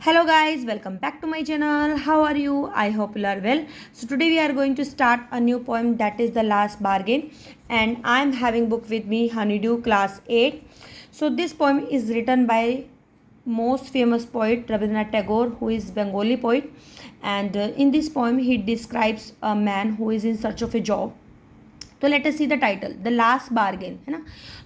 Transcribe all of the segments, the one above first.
Hello guys, welcome back to my channel. How are you? I hope you are well. So today we are going to start a new poem, that is The Last Bargain, and I am having book with me Honeydew class 8. So this poem is written by most famous poet Rabindranath Tagore, who is Bengali poet, and in this poem he describes a man who is in search of a job. तो let us see the title the last bargain, है ना।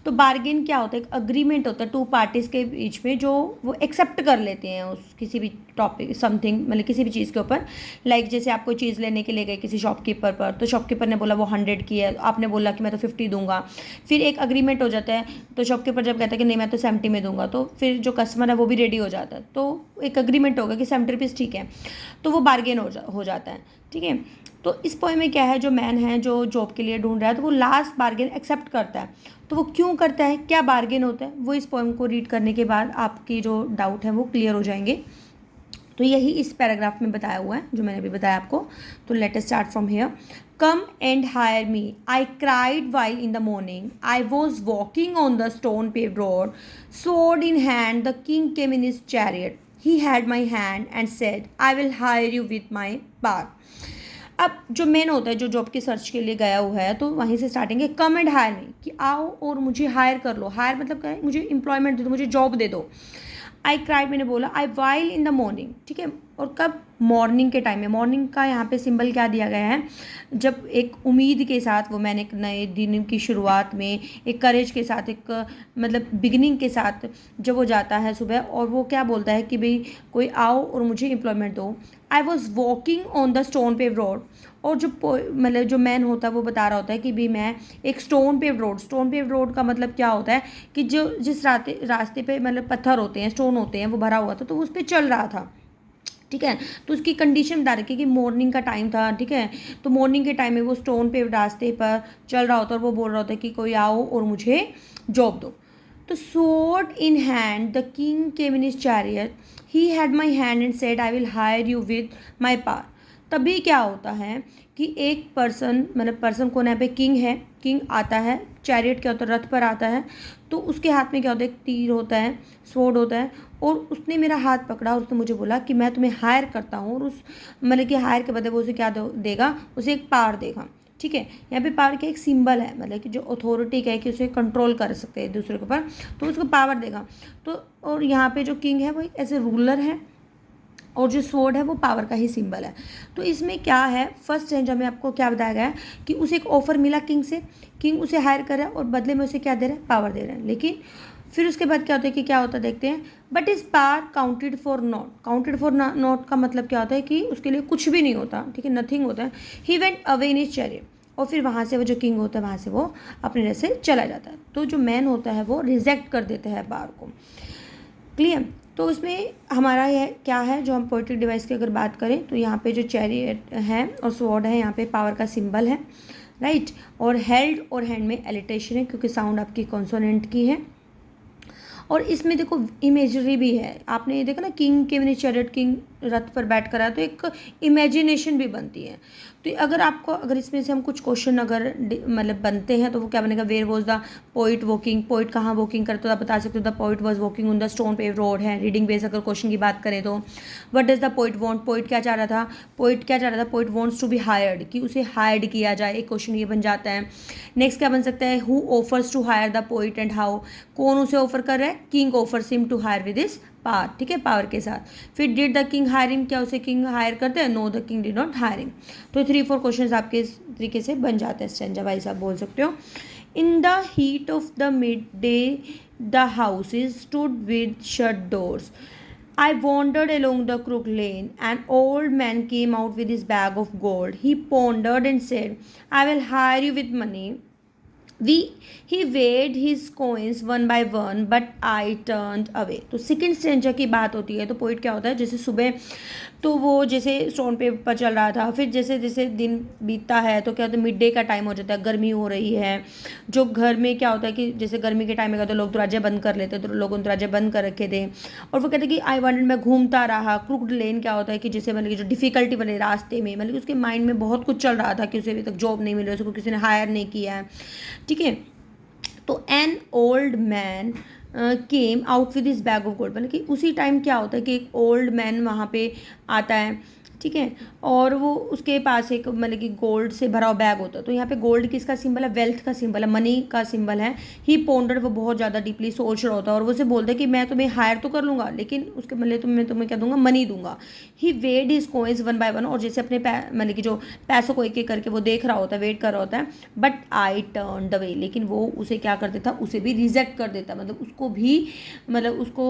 तो bargain क्या होता है? एक agreement होता है टू पार्टीज़ के बीच में, जो वो एक्सेप्ट कर लेते हैं उस किसी भी टॉपिक समथिंग, मतलब किसी भी चीज़ के ऊपर। लाइक जैसे आप कोई चीज़ लेने के लिए गए किसी शॉपकीपर पर, तो शॉपकीपर ने बोला वो 100 की है, आपने बोला कि मैं तो 50 दूंगा। फिर एक अग्रीमेंट हो जाता है, तो शॉपकीपर जब कहता है कि नहीं मैं तो 70 में दूंगा, तो फिर जो कस्टमर है वो भी रेडी हो जाता है, तो एक अग्रीमेंट होगा कि 70 रुपीज़ ठीक है, तो वो बार्गेन हो जाता है, ठीक है। तो इस पोएम में क्या है, जो मैन है जो जॉब के लिए ढूंढ रहा है, तो वो लास्ट बार्गेन एक्सेप्ट करता है। तो वो क्यों करता है, क्या बार्गेन होता है, वो इस पोएम को रीड करने के बाद आपकी जो डाउट है वो क्लियर हो जाएंगे। तो यही इस पैराग्राफ में बताया हुआ है जो मैंने अभी बताया आपको। तो let us start from here. Come and hire me, I cried while in the morning, I was walking on the stone paved road, sword in hand the king came in his chariot, he had my hand and said, I will hire you with my power. अब जो main होता है जो job की search के लिए गया हुआ है, तो वहीं से स्टार्टिंग है। कम एंड हायर मी, कि आओ और मुझे हायर कर लो। हायर मतलब क्या है, मुझे एम्प्लॉयमेंट दे दो, मुझे जॉब दे दो। आई क्राइड, मैंने बोला। आई वाइल इन द मॉर्निंग, ठीक है। और कब? मॉर्निंग के टाइम में। मॉर्निंग का यहाँ पे सिंबल क्या दिया गया है, जब एक उम्मीद के साथ वो मैंने एक नए दिन की शुरुआत में एक करेज के साथ, एक मतलब बिगिनिंग के साथ जब वो जाता है सुबह, और वो क्या बोलता है कि भाई कोई आओ और मुझे एम्प्लॉयमेंट दो। I was walking on the stone paved road, और जो मतलब जो मैन होता है वो बता रहा होता है कि भाई मैं एक स्टोन पेव्ड रोड का मतलब क्या होता है कि जो जिस रास्ते पे मतलब पत्थर होते हैं, स्टोन होते हैं, वो भरा हुआ था, तो उस पर चल रहा था, ठीक है। तो उसकी कंडीशन बता रखी कि मॉर्निंग का टाइम था, ठीक है। तो मॉर्निंग के टाइम में वो स्टोन पे रास्ते पर चल रहा होता है, और वो बोल रहा होता है कि कोई आओ और मुझे जॉब दो। तो sword in hand the king came in his chariot, he had my hand and said I will hire you with my power. तभी क्या होता है कि एक पर्सन, मतलब पर्सन कौन है यहाँ पे, किंग है। किंग आता है, चैरियट क्या होता है, रथ पर आता है। तो उसके हाथ में क्या होता है, एक तीर होता है, स्वॉर्ड होता है, और उसने मेरा हाथ पकड़ा और उसने मुझे बोला कि मैं तुम्हें हायर करता हूँ, और उस मतलब कि हायर के बदले वो उसे क्या देगा, उसे एक पावर देगा, ठीक है। यहाँ पे पावर का एक सिंबल है, मतलब कि जो अथॉरिटी का है कि उसे कंट्रोल कर सकते हैं दूसरे के ऊपर, तो उसको पावर देगा। तो और यहाँ पे जो किंग है वो एज ए रूलर है, और जो स्वॉर्ड है वो पावर का ही सिंबल है। तो इसमें क्या है, फर्स्ट स्टेंजा में आपको क्या बताया गया है कि उसे एक ऑफर मिला किंग से, किंग उसे हायर कर रहा है और बदले में उसे क्या दे रहा है, पावर दे रहा है। लेकिन फिर उसके बाद क्या होता है कि क्या होता है देखते हैं। बट इस power counted for not, counted for not का मतलब क्या होता है कि उसके लिए कुछ भी नहीं होता, ठीक है, नथिंग होता है। He went away in his chariot, और फिर वहाँ से वो जो किंग होता है वहाँ से वो अपने रह से चला जाता है। तो जो मैन होता है वो रिजेक्ट कर देता है पावर को, क्लियर। तो उसमें हमारा यह क्या है, जो हम पोएट्रिक डिवाइस की अगर बात करें, तो यहाँ पे जो चैरियट है और स्वॉर्ड है, यहाँ पे पावर का सिंबल है, राइट। और हेल्ड और हैंड में एलिटेशन है, क्योंकि साउंड आपकी कॉन्सोनेंट की है। और इसमें देखो इमेजरी भी है, आपने ये देखा ना, किंग के मैंने चैरियट, किंग रथ पर बैठ कर आया, तो एक इमेजिनेशन भी बनती है। तो अगर इसमें से हम कुछ क्वेश्चन अगर मतलब बनते हैं, तो वो क्या बनेगा, where was the poet walking, poet कहाँ वॉकिंग करते हो, आप बता सकते हो the poet was walking on the stone paved road है। रीडिंग बेस अगर क्वेश्चन की बात करें तो what does the poet want, poet क्या चाह रहा था, poet wants to be hired, कि उसे हायर्ड किया जाए, एक क्वेश्चन ये बन जाता है। नेक्स्ट क्या बन सकता है, who offers to hire the poet and how, कौन उसे ऑफर कर रहा है, king offers him to hire with his power, ठीक है, पावर के साथ। फिर did the king hire him, क्या उसे किंग हायर करते हैं, no the king did not hire him. तो 3-4 क्वेश्चंस आपके इस तरीके से बन जाते हैं, स्टैंजा वाइज आप बोल सकते हो। In the heat of the mid day the houses stood with shut doors, I wandered along the crooked lane. An old man came out with his bag of gold. He pondered and said, I will hire you with money. He weighed his coins one by one, but I turned away. तो second stanza की बात होती है। तो poet क्या होता है, जैसे सुबह तो वो जैसे स्टोन पे पर चल रहा था, फिर जैसे जैसे दिन बीतता है तो क्या होता है, मिड डे का टाइम हो जाता है, गर्मी हो रही है। जो घर में क्या होता है कि जैसे गर्मी के टाइम में क्या, तो लोग दरवाजे बंद कर लेते, तो लोगों ने दरवाजे बंद कर रखे थे। और वो कहते कि आई वांटेड, मैं घूमता रहा। क्रुक्ड लेन क्या होता है कि जैसे मतलब कि जो डिफिकल्टी बने रास्ते में, मतलब कि उसके माइंड में बहुत कुछ चल रहा था कि उसे अभी तक जॉब नहीं मिल रही, उसको किसी ने हायर नहीं किया है, ठीक है। तो an old man came out with his bag of gold, मतलब कि उसी टाइम क्या होता है कि एक ओल्ड मैन वहाँ पे आता है, ठीक है, और वो उसके पास एक मतलब कि गोल्ड से भरा हुआ बैग होता है। तो यहाँ पे गोल्ड किसका सिंबल है? वेल्थ का सिंबल है, मनी का सिंबल है। ही पोंडर, वो बहुत ज़्यादा डीपली सोच रहा होता है और वो उसे बोलता है कि मैं तुम्हें हायर तो कर लूँगा, लेकिन उसके मतलब मैं तुम्हें क्या दूंगा? मनी दूंगा। He weighed his coins one by one, और जैसे अपने मतलब कि जो पैसों को एक एक करके वो देख रहा होता है, वेट कर रहा होता है। But I turn the way, लेकिन वो उसे क्या कर देता? उसे भी रिजेक्ट कर देता, मतलब उसको भी, मतलब उसको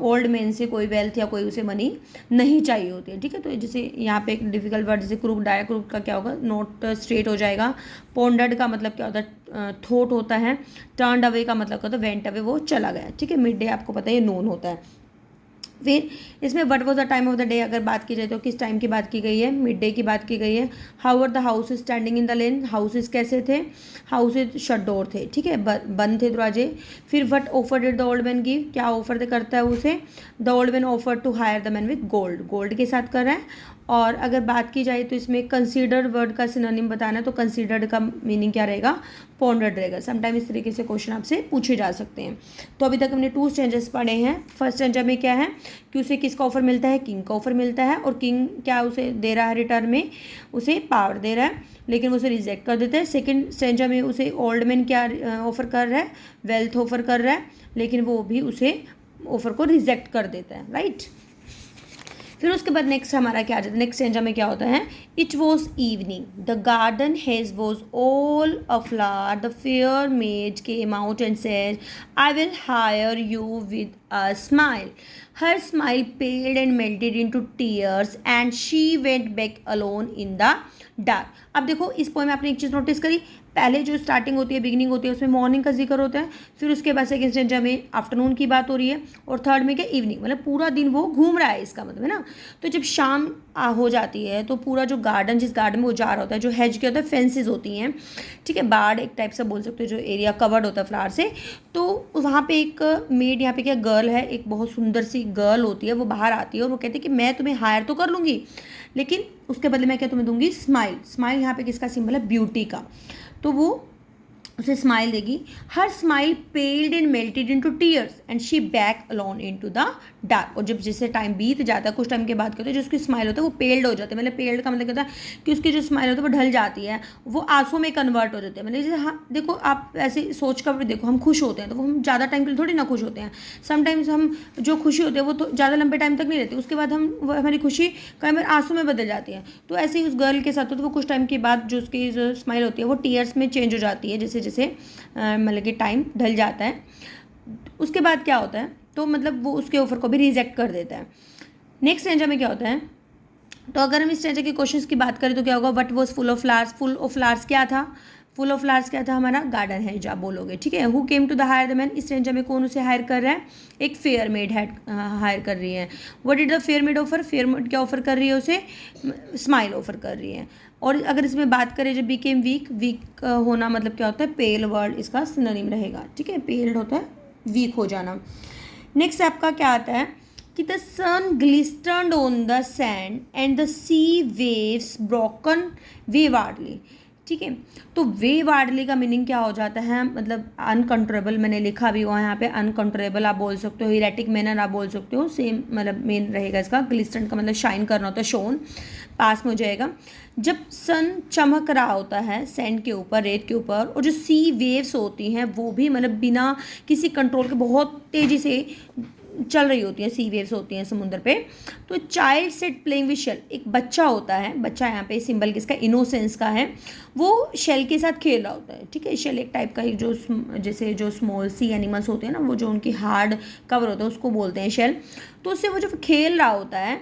ओल्ड मैन से कोई वेल्थ या कोई उसे मनी नहीं चाहिए होती है, ठीक है। तो जैसे यहाँ पे एक डिफिकल्ट वर्ड, जैसे क्रूक्ड आया, क्रूक्ड का क्या होगा? नोट स्ट्रेट हो जाएगा। पोंडर्ड का मतलब क्या होता है? थोट होता है। टर्नड अवे का मतलब क्या होता है? वेंट अवे, वो चला गया, ठीक है। मिड डे आपको पता है ये नून होता है। फिर इसमें what was the time of the day अगर बात की जाए तो किस टाइम की बात की गई है? मिड डे की बात की गई है। How are the house standing in the lane, houses कैसे थे? हाउसेज शट डोर थे, ठीक है, बंद थे दरवाजे। फिर what offer did the old man give, क्या ऑफर करता है उसे? The old man offer to hire the man with gold, gold के साथ कर रहा है। और अगर बात की जाए तो इसमें कंसीडर वर्ड का सिनोनिम बताना है, तो कंसीडर्ड का मीनिंग क्या रहेगा? पॉन्डर्ड रहेगा। समटाइम इस तरीके से क्वेश्चन आपसे पूछे जा सकते हैं। तो अभी तक हमने 2 स्टेंजर्स पढ़े हैं। फर्स्ट स्टेंजर में क्या है कि उसे किसका ऑफर मिलता है? किंग का ऑफर मिलता है, और किंग क्या उसे दे रहा है रिटर्न में? उसे पावर दे रहा है, लेकिन उसे रिजेक्ट कर देता है। सेकंड स्टेंजर में उसे ओल्ड मैन क्या ऑफर कर रहा है? वेल्थ ऑफर कर रहा है, लेकिन वो भी उसे ऑफर को रिजेक्ट कर देता है, राइट। फिर उसके बाद नेक्स्ट हमारा क्या आ जाता है? नेक्स्ट स्टेंजा में क्या होता है? It was evening, the garden hedge was all a flower, the fair made came out and said I will hire you with a smile, her smile paled and melted into tears and she went back alone in the dark। अब देखो इस poem में आपने एक चीज़ notice करी, पहले जो starting होती है, बिगिनिंग होती है, उसमें मॉर्निंग का जिक्र होता है, फिर उसके बाद सेकंड स्टेंजा में आफ्टरनून की बात हो रही है, और थर्ड में क्या? इवनिंग, मतलब पूरा दिन वो घूम रहा है, इसका मतलब है ना। तो जब शाम हो जाती है तो पूरा जो गार्डन, जिस गार्डन में वो जा रहा होता है, जो हेज के होता है, फेंसेज होती हैं, ठीक है, बाड़ एक टाइप से बोल सकते हो, जो एरिया कवर्ड होता है फ्लावर से, तो वहाँ पे एक मेड, यहाँ पे क्या गर्ल है, एक बहुत सुंदर सी गर्ल होती है, वो बाहर आती है और वो कहती है कि मैं तुम्हें हायर तो कर लूँगी, लेकिन उसके बदले मैं क्या तुम्हें दूंगी? स्माइल। स्माइल यहाँ पे किसका सिंबल है? ब्यूटी का। तो वो उसे स्माइल देगी। Her smile पेल्ड and melted into tears and she back alone into the dark. और जब जैसे टाइम बीत जाता है, कुछ टाइम के बाद क्या होता है, जो उसकी स्माइल होता है वो पेल्ड हो जाती है, मतलब पेल्ड का मतलब क्या होता है कि उसकी जो स्माइल होती है वो ढल जाती है, वो आंसू में कन्वर्ट हो जाती है। मतलब जैसे हाँ देखो, आप ऐसे सोच कर देखो, हम खुश होते हैं तो वो हम ज़्यादा टाइम के लिए थोड़ी ना खुश होते हैं। समटाइम्स हम जो खुशी होती है वो तो ज़्यादा लंबे टाइम तक नहीं रहती, उसके बाद हमारी खुशी कई बार आंसू में बदल जाती है। तो ऐसे ही उस गर्ल के साथ होता है, वो कुछ टाइम के बाद जो उसकी जो स्माइल होती है वो टीयर्स में चेंज हो जाती है, जैसे जैसे मतलब कि टाइम ढल जाता है। उसके बाद क्या होता है, तो मतलब वो उसके ऑफर को भी रिजेक्ट कर देता है। नेक्स्ट स्टेंजा में क्या होता है, तो अगर हम इस स्टेंजा के क्वेश्चंस की बात करें तो क्या होगा? What was full of flowers, full of flowers क्या था? फुल ऑफ फ्लावर्स क्या था? हमारा गार्डन है, जो आप बोलोगे, ठीक है। Who came to the hire the man, इस स्टेंजा में कौन उसे हायर कर रहा है? एक फेयर मेड हायर कर रही है। What did the fair made offer, fair made क्या ऑफर कर रही है उसे? स्माइल ऑफर कर रही है। और अगर इसमें बात करें जब बिकेम वीक, वीक होना मतलब क्या होता है? पेल वर्ड इसका सिनोनिम रहेगा, ठीक है, पेल्ड होता है वीक हो जाना। नेक्स्ट आपका क्या आता है कि the sun glistered on the sand and the sea waves broken waywardly, ठीक है। तो वेवार्डली का मीनिंग क्या हो जाता है? मतलब अनकंट्रोलेबल, मैंने लिखा भी हुआ है यहाँ पे, अनकंट्रोलेबल आप बोल सकते हो, इरेटिक मैनर आप बोल सकते हो, सेम मतलब मेन रहेगा इसका। ग्लिस्टर्ड का मतलब शाइन करना होता है, शोन, पास में हो जाएगा। जब सन चमक रहा होता है सैंड के ऊपर, रेत के ऊपर, और जो सी वेव्स होती हैं वो भी मतलब बिना किसी कंट्रोल के बहुत तेज़ी से चल रही होती हैं, सी वेव्स होती हैं समुद्र पे। तो child sat playing with shell, एक बच्चा होता है, बच्चा यहाँ पे सिंबल किसका? इनोसेंस का है, वो शेल के साथ खेल रहा होता है, ठीक है। शेल एक टाइप का एक जो जैसे जो स्मॉल सी एनिमल्स होते हैं ना, वो जो उनकी हार्ड कवर होता है उसको बोलते हैं शेल। तो उससे वो जब खेल रहा होता है,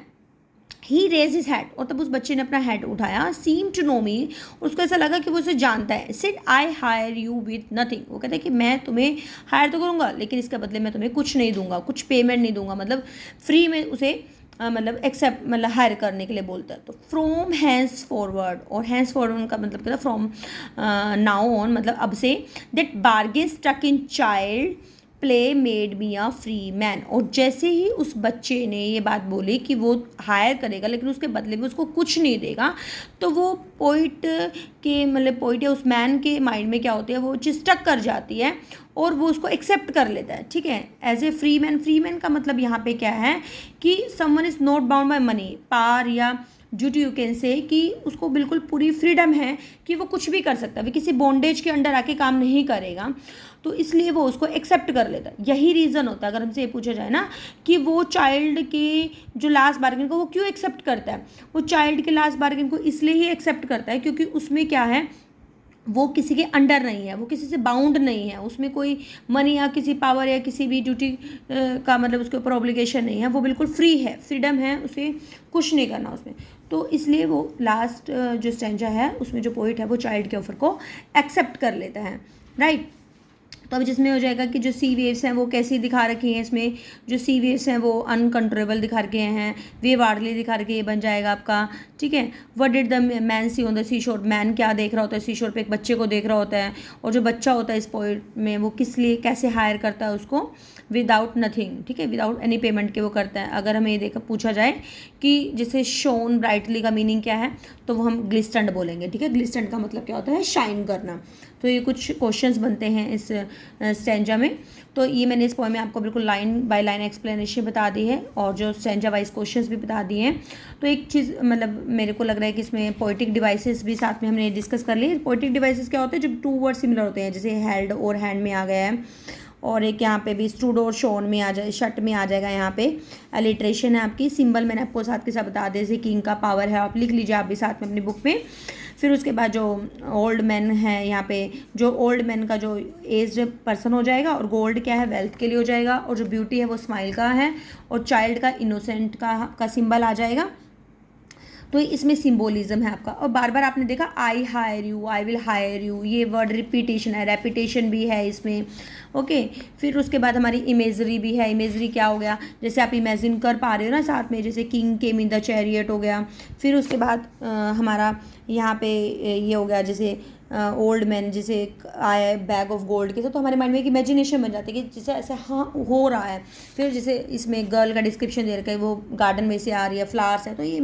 ही रेज हिज हैड, और तब उस बच्चे ने अपना हैड उठाया, सीम टू नो मी, उसको ऐसा लगा कि वो उसे जानता है। Said I hire you with nothing, वो कहता है कि मैं तुम्हें हायर तो करूँगा, लेकिन इसके बदले मैं तुम्हें कुछ नहीं दूंगा, कुछ पेमेंट नहीं दूंगा, मतलब फ्री में उसे मतलब एक्सेप्ट मतलब हायर करने के लिए बोलता है। तो फ्रॉम हैंड्स फॉरवर्ड, और हैंड्स फॉरवर्ड का मतलब क्या था? फ्रॉम नाउ ऑन, मतलब अब से, that bargain stuck in child play made me a free man. और जैसे ही उस बच्चे ने ये बात बोली कि वो हायर करेगा लेकिन उसके बदले में उसको कुछ नहीं देगा, तो वो पोइट के मतलब पोइट या उस मैन के माइंड में क्या होती है, वो चीज़ स्टक कर जाती है, और वो उसको एक्सेप्ट कर लेता है, ठीक है, as a free man. Free man का मतलब यहाँ पे क्या है कि someone is not bound by money, power या ड्यूटी, यू कैन से, कि उसको बिल्कुल पूरी फ्रीडम है कि वो कुछ भी कर सकता है, वो किसी बॉन्डेज के अंडर आके काम नहीं करेगा, तो इसलिए वो उसको एक्सेप्ट कर लेता है। यही रीज़न होता है अगर हमसे ये पूछा जाए ना कि वो चाइल्ड के जो लास्ट बार्गेन को वो क्यों एक्सेप्ट करता है, वो चाइल्ड के लास्ट बार्गेन को इसलिए ही एक्सेप्ट करता है क्योंकि उसमें क्या है, वो किसी के अंडर नहीं है, वो किसी से बाउंड नहीं है, उसमें कोई मनी या किसी पावर या किसी भी ड्यूटी का मतलब उसके ऊपर ऑब्लिगेशन नहीं है, वो बिल्कुल फ्री है, फ्रीडम है, उसे कुछ नहीं करना उसमें। तो इसलिए वो लास्ट जो स्टैंजा है उसमें जो पोइट है वो चाइल्ड के ऑफर को एक्सेप्ट कर लेता है, राइट। तो अब जिसमें हो जाएगा कि जो सी वेव्स हैं वो कैसी दिखा रखी हैं, इसमें जो सी वेव्स हैं वो अनकंट्रोलेबल दिखा रखे हैं, वेव आर्डली दिखा रखे, ये बन जाएगा आपका, ठीक है। What did the man see on the sea shore, man क्या देख रहा होता है सी शोर पे, एक बच्चे को देख रहा होता है, और जो बच्चा होता है इस पोइट में वो किस लिए कैसे हायर करता है उसको, विदाउट नथिंग, ठीक है, विदाउट एनी पेमेंट के वो करता है। अगर हमें ये देखा पूछा जाए कि जैसे शोन ब्राइटली का मीनिंग क्या है, तो वो हम ग्लिस्टेंड बोलेंगे, ठीक है। ग्लिस्टेंड का मतलब क्या होता है, शाइन करना। तो ये कुछ क्वेश्चंस बनते हैं इस स्टैंजा में। तो ये मैंने इस पोएम में आपको बिल्कुल लाइन बाय लाइन एक्सप्लेनेशन बता दी है और जो स्टैंजा वाइज क्वेश्चंस भी बता दिए हैं। तो एक चीज़ मतलब मेरे को लग रहा है कि इसमें पोएटिक डिवाइसेस भी साथ में हमने डिस्कस कर ली। पोएटिक डिवाइसेस क्या होते हैं, जब टू वर्ड सिमिलर होते हैं, जैसे हेल्ड और हैंड में आ गया है, और एक यहाँ पे भी स्टूड और शोन में आ जाए, शट में आ जाएगा। यहाँ पे अलिट्रेशन है आपकी, सिंबल मैंने आपको साथ के साथ बता दें, जैसे किंग का पावर है, आप लिख लीजिए आप भी साथ में अपनी बुक में। फिर उसके बाद जो ओल्ड मैन है, यहाँ पे जो ओल्ड मैन का जो एज्ड पर्सन हो जाएगा, और गोल्ड क्या है, वेल्थ के लिए हो जाएगा, और जो ब्यूटी है वो स्माइल का है, और चाइल्ड का इनोसेंट का सिंबल आ जाएगा। तो इसमें सिंबोलिज्म है आपका। और बार बार आपने देखा I hire you, I will hire you, ये वर्ड रिपीटेशन है, रेपिटेशन भी है इसमें, ओके। फिर उसके बाद हमारी इमेजरी भी है। इमेजरी क्या हो गया, जैसे आप इमेजिन कर पा रहे हो ना साथ में, जैसे king came in the chariot हो गया। फिर उसके बाद हमारा यहाँ पे ये हो गया, जैसे ओल्ड मैन जैसे आया है बैग ऑफ गोल्ड के साथ, तो हमारे माइंड में एक इमेजिनेशन बन जाती है कि जैसे ऐसा हाँ हो रहा है। फिर जैसे इसमें गर्ल का डिस्क्रिप्शन दे रखा है, वो गार्डन में से आ रही है, फ्लावर्स है, तो ये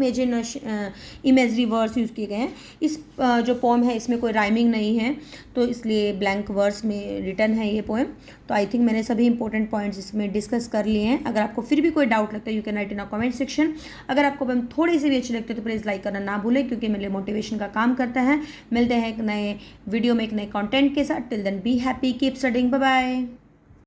इमेजरी वर्ड्स यूज़ किए गए हैं। इस जो पोएम है इसमें कोई राइमिंग नहीं है, तो इसलिए ब्लैंक वर्ड्स में रिटर्न है ये पोएम। तो आई थिंक मैंने सभी इंपॉर्टेंट पॉइंट्स इसमें डिस्कस कर लिए हैं। अगर आपको फिर भी कोई डाउट लगता है you can write in a comment section. अगर आपको पोएम थोड़ी सी भी अच्छी लगती है तो प्लीज़ लाइक करना ना भूलें, क्योंकि मेरे मोटिवेशन का काम करता है। मिलते हैं एक नए वीडियो में एक नए कंटेंट के साथ। Till then be happy, keep studying, bye bye.